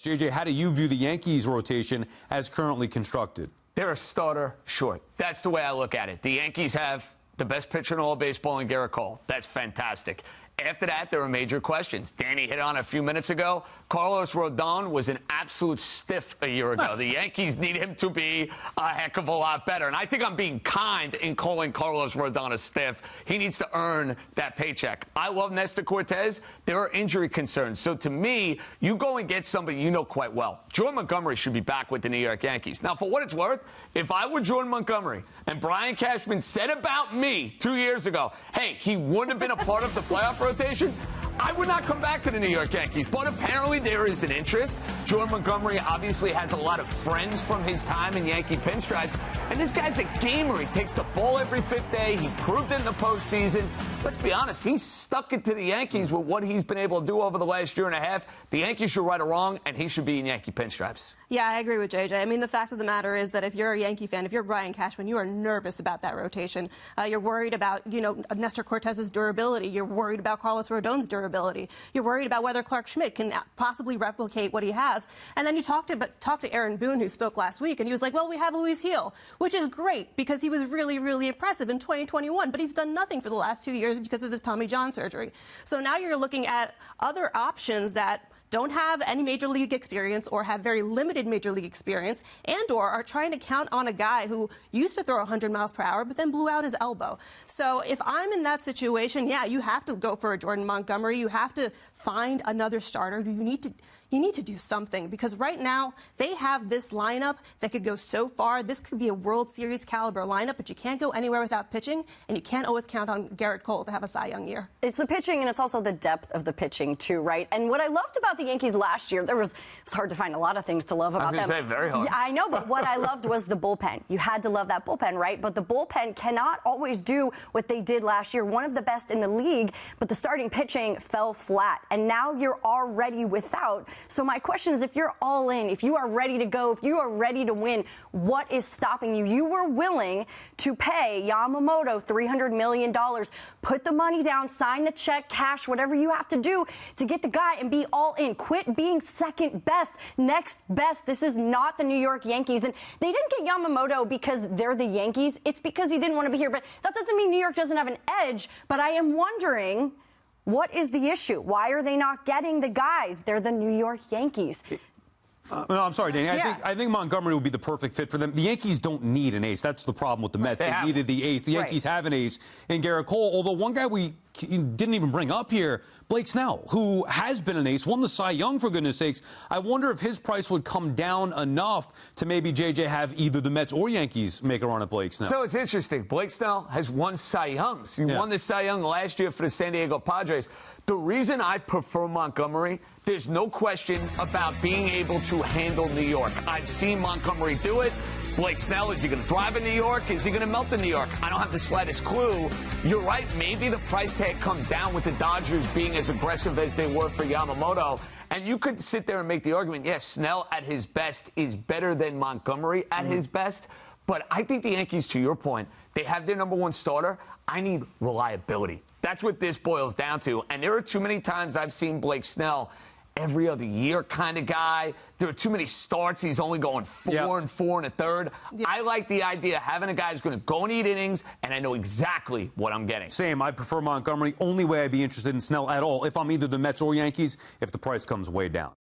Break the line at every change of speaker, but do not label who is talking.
JJ, how do you view the Yankees rotation as currently constructed?
They're a starter short. That's the way I look at it. The Yankees have the best pitcher in all of baseball in Garrett Cole. That's fantastic. After that, there are major questions. Danny hit on a few minutes ago. Carlos Rodon was an absolute stiff a year ago. The Yankees need him to be a heck of a lot better. And I think I'm being kind in calling Carlos Rodon a stiff. He needs to earn that paycheck. I love Nestor Cortez. There are injury concerns. So to me, you go and get somebody you know quite well. Jordan Montgomery should be back with the New York Yankees. Now, for what it's worth, if I were Jordan Montgomery and Brian Cashman said about me 2 years ago, hey, he wouldn't have been a part of the playoff rotation, I would not come back to the New York Yankees. But apparently there is an interest. Jordan Montgomery obviously has a lot of friends from his time in Yankee pinstripes. And this guy's a gamer. He takes the ball every fifth day. He proved it in the postseason. Let's be honest, he's stuck it to the Yankees with what he's been able to do over the last year and a half. The Yankees should right or wrong, and he should be in Yankee pinstripes.
Yeah, I agree with JJ. I mean, the fact of the matter is that if you're a Yankee fan, if you're Brian Cashman, you are nervous about that rotation. You're worried about, Nestor Cortez's durability. You're worried about Carlos Rodon's durability. You're worried about whether Clark Schmidt can possibly replicate what he has. And then you talked to Aaron Boone, who spoke last week, and he was like, well, we have Luis Gil, which is great because he was really, really impressive in 2021, but he's done nothing for the last 2 years because of his Tommy John surgery. So now you're looking at other options that don't have any major league experience or have very limited major league experience and or are trying to count on a guy who used to throw 100 miles per hour but then blew out his elbow. So if I'm in that situation, yeah, you have to go for a Jordan Montgomery. You have to find another starter. You need to do something because right now they have this lineup that could go so far. This could be a World Series caliber lineup, but you can't go anywhere without pitching, and you can't always count on Garrett Cole to have a Cy Young year.
It's the pitching, and it's also the depth of the pitching, too, right? And what I loved about the Yankees last year, it's hard to find a lot of things to love about them.
I was going to say, very hard.
Yeah, I know, but what I loved was the bullpen. You had to love that bullpen, right? But the bullpen cannot always do what they did last year. One of the best in the league, but the starting pitching fell flat, and now you're already without. So my question is, if you're all in, if you are ready to go, if you are ready to win, what is stopping you? You were willing to pay Yamamoto $300 million, put the money down, sign the check, cash, whatever you have to do to get the guy and be all in. Quit being second best, next best. This is not the New York Yankees. And they didn't get Yamamoto because they're the Yankees. It's because he didn't want to be here. But that doesn't mean New York doesn't have an edge. But I am wondering, what is the issue? Why are they not getting the guys? They're the New York Yankees.
No, I'm sorry, Danny. I think Montgomery would be the perfect fit for them. The Yankees don't need an ace. That's the problem with the Mets. They needed the ace. The Yankees have an ace in Garrett Cole. Although one guy we didn't even bring up here, Blake Snell, who has been an ace, won the Cy Young, for goodness sakes. I wonder if his price would come down enough to maybe JJ have either the Mets or Yankees make a run at Blake Snell.
So it's interesting. Blake Snell has won Cy Youngs. He won the Cy Young last year for the San Diego Padres. The reason I prefer Montgomery, there's no question about being able to handle New York. I've seen Montgomery do it. Blake Snell, is he going to thrive in New York? Is he going to melt in New York? I don't have the slightest clue. You're right. Maybe the price tag comes down with the Dodgers being as aggressive as they were for Yamamoto. And you could sit there and make the argument, yes, Snell at his best is better than Montgomery at his best. But I think the Yankees, to your point, they have their number one starter. I need reliability. That's what this boils down to. And there are too many times I've seen Blake Snell every other year kind of guy. There are too many starts. He's only going 4 and 4 1/3. I like the idea of having a guy who's going to go and eat innings, and I know exactly what I'm getting.
Same. I prefer Montgomery. Only way I'd be interested in Snell at all, if I'm either the Mets or Yankees, if the price comes way down.